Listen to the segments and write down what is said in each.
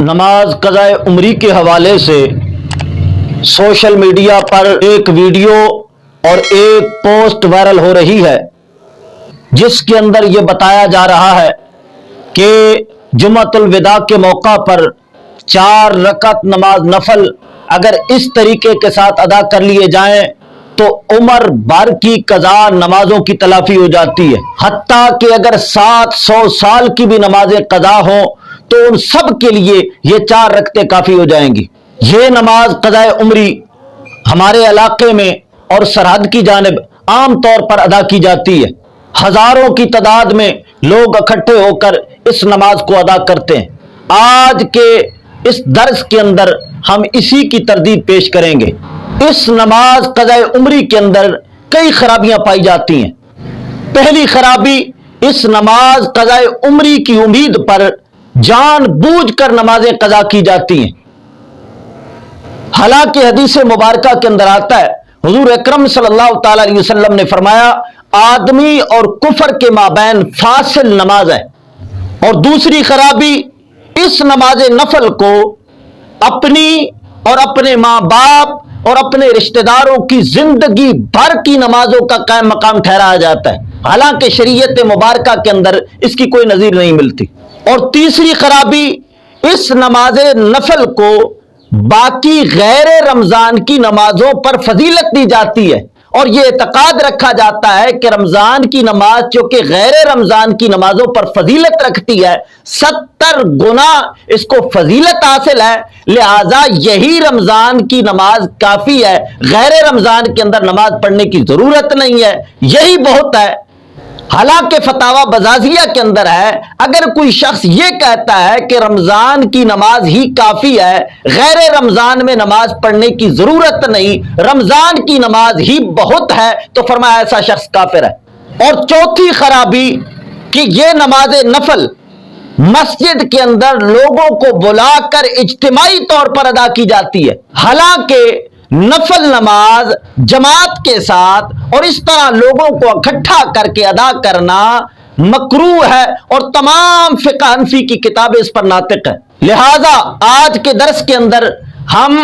نماز قضائے عمری کے حوالے سے سوشل میڈیا پر ایک ویڈیو اور ایک پوسٹ وائرل ہو رہی ہے جس کے اندر یہ بتایا جا رہا ہے کہ جمعۃ الوداع کے موقع پر 4 رکعت نماز نفل اگر اس طریقے کے ساتھ ادا کر لیے جائیں تو عمر بھر کی قضا نمازوں کی تلافی ہو جاتی ہے، حتیٰ کہ اگر 700 سال کی بھی نمازیں قضا ہوں تو ان سب کے لیے یہ 4 رکعتیں کافی ہو جائیں گی۔ یہ نماز قضائے عمری ہمارے علاقے میں اور سرحد کی جانب عام طور پر ادا کی جاتی ہے۔ ہزاروں کی تعداد میں لوگ اکٹھے ہو کر اس نماز کو ادا کرتے ہیں۔ آج کے اس درس کے اندر ہم اسی کی تردید پیش کریں گے۔ اس نماز قضائے عمری کے اندر کئی خرابیاں پائی جاتی ہیں۔ پہلی خرابی، اس نماز قضائے عمری کی امید پر جان بوجھ کر نمازیں قضا کی جاتی ہیں، حالانکہ حدیث مبارکہ کے اندر آتا ہے، حضور اکرم صلی اللہ تعالی علیہ وسلم نے فرمایا آدمی اور کفر کے مابین فاصل نماز ہے۔ اور دوسری خرابی، اس نماز نفل کو اپنی اور اپنے ماں باپ اور اپنے رشتہ داروں کی زندگی بھر کی نمازوں کا قائم مقام ٹھہرایا جاتا ہے، حالانکہ شریعت مبارکہ کے اندر اس کی کوئی نظیر نہیں ملتی۔ اور تیسری خرابی، اس نماز نفل کو باقی غیر رمضان کی نمازوں پر فضیلت دی جاتی ہے، اور یہ اعتقاد رکھا جاتا ہے کہ رمضان کی نماز چونکہ غیر رمضان کی نمازوں پر فضیلت رکھتی ہے، 70 گنا اس کو فضیلت حاصل ہے، لہذا یہی رمضان کی نماز کافی ہے، غیر رمضان کے اندر نماز پڑھنے کی ضرورت نہیں ہے، یہی بہت ہے۔ حالانکہ فتاوی بزازیہ کے اندر ہے، اگر کوئی شخص یہ کہتا ہے کہ رمضان کی نماز ہی کافی ہے، غیر رمضان میں نماز پڑھنے کی ضرورت نہیں، رمضان کی نماز ہی بہت ہے، تو فرمایا ایسا شخص کافر ہے۔ اور چوتھی خرابی کہ یہ نماز نفل مسجد کے اندر لوگوں کو بلا کر اجتماعی طور پر ادا کی جاتی ہے، حالانکہ نفل نماز جماعت کے ساتھ اور اس طرح لوگوں کو اکٹھا کر کے ادا کرنا مکروہ ہے، اور تمام فقہ حنفی کی کتابیں اس پر ناطق ہے۔ لہذا آج کے درس کے اندر ہم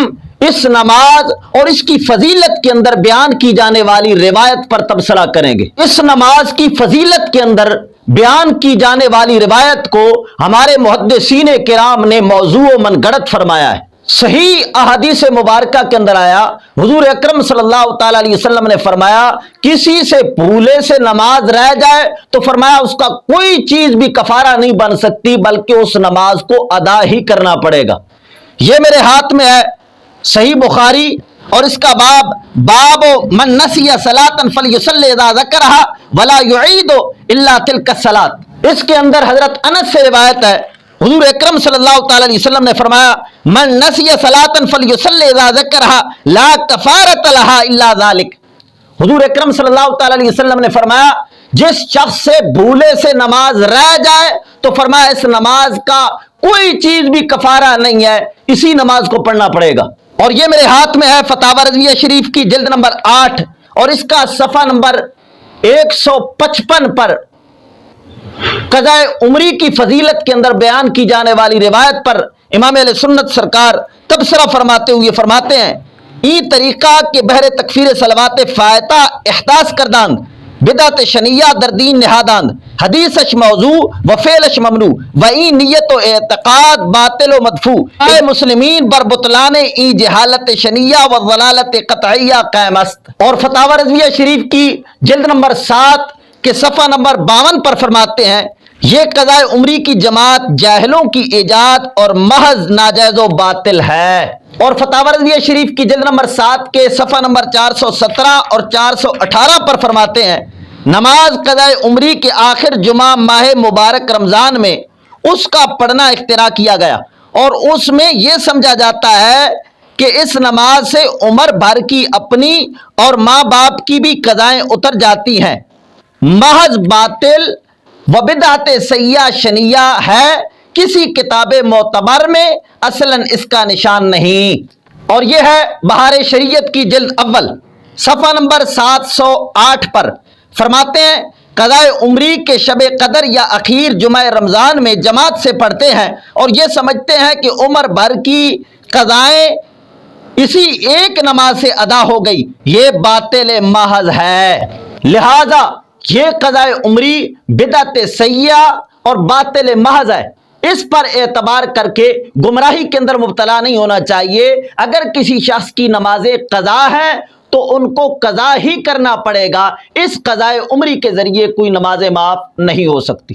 اس نماز اور اس کی فضیلت کے اندر بیان کی جانے والی روایت پر تبصرہ کریں گے۔ اس نماز کی فضیلت کے اندر بیان کی جانے والی روایت کو ہمارے محدثین کرام نے موضوع و من گھڑت فرمایا ہے۔ صحیح احادیث مبارکہ کے اندر آیا، حضور اکرم صلی اللہ تعالی علیہ وسلم نے فرمایا کسی سے بھولے سے نماز رہ جائے تو فرمایا اس کا کوئی چیز بھی کفارہ نہیں بن سکتی بلکہ اس نماز کو ادا ہی کرنا پڑے گا۔ یہ میرے ہاتھ میں ہے صحیح بخاری، اور اس کا باب من نسی صلاۃ فلیصلی اذا ذکرها ولا یعید الا تلک الصلاۃ۔ اس کے اندر حضرت انس سے روایت ہے، حضور اکرم صلی اللہ تعالی علیہ وسلم نے فرمایا من نسی صلاۃ فلیصلی اذا ذکرها لا کفارۃ لها الا ذلک۔ حضور اکرم صلی اللہ تعالی علیہ وسلم نے فرمایا جس شخص سے بھولے سے نماز رہ جائے تو فرمایا اس نماز کا کوئی چیز بھی کفارہ نہیں ہے، اسی نماز کو پڑھنا پڑے گا۔ اور یہ میرے ہاتھ میں ہے فتاوی رضویہ شریف کی جلد نمبر 8 اور اس کا صفحہ نمبر 155 پر قضائے عمری کی فضیلت کے اندر بیان کی جانے والی روایت پر امام اہل سنت سرکار تبصرہ فرماتے ہوئے فرماتے ہیں ای طریقہ کے بہر تکفیر صلوات فائتہ احداث کرداند بدعت شنیہ در دین نہاداند حدیثش موضوع و فعلش ممنوع و ای نیت و اعتقاد باطل و مدفوع اے مسلمین بر بطلان ای جہالت شنیہ و ضلالت قطعیہ قائم است۔ اور فتاوی رضویہ شریف کی جلد نمبر 7 کے صفحہ نمبر 52 پر فرماتے ہیں یہ قضائے عمری کی جماعت جاہلوں کی ایجاد اور محض ناجائز و باطل ہے۔ اور فتاوی رضویہ شریف کی جلد نمبر 7 کے صفحہ نمبر 417 اور 418 پر فرماتے ہیں نماز قضائے عمری کے آخر جمعہ ماہ مبارک رمضان میں اس کا پڑھنا اختراع کیا گیا، اور اس میں یہ سمجھا جاتا ہے کہ اس نماز سے عمر بھر کی اپنی اور ماں باپ کی بھی قضائیں اتر جاتی ہیں، محض باطل و بدعت سیئہ شنیہ ہے، کسی کتاب معتبر میں اصلاً اس کا نشان نہیں۔ اور یہ ہے بہار شریعت کی جلد اول صفحہ نمبر 708 پر فرماتے ہیں قضائے عمری کے شب قدر یا اخیر جمعہ رمضان میں جماعت سے پڑھتے ہیں اور یہ سمجھتے ہیں کہ عمر بھر کی قضائیں اسی ایک نماز سے ادا ہو گئی، یہ باطل محض ہے۔ لہذا یہ قضائے عمری بدعت سیئہ اور باطل محض ہے، اس پر اعتبار کر کے گمراہی کے اندر مبتلا نہیں ہونا چاہیے۔ اگر کسی شخص کی نمازیں قضا ہے تو ان کو قضا ہی کرنا پڑے گا، اس قضائے عمری کے ذریعے کوئی نمازیں معاف نہیں ہو سکتی۔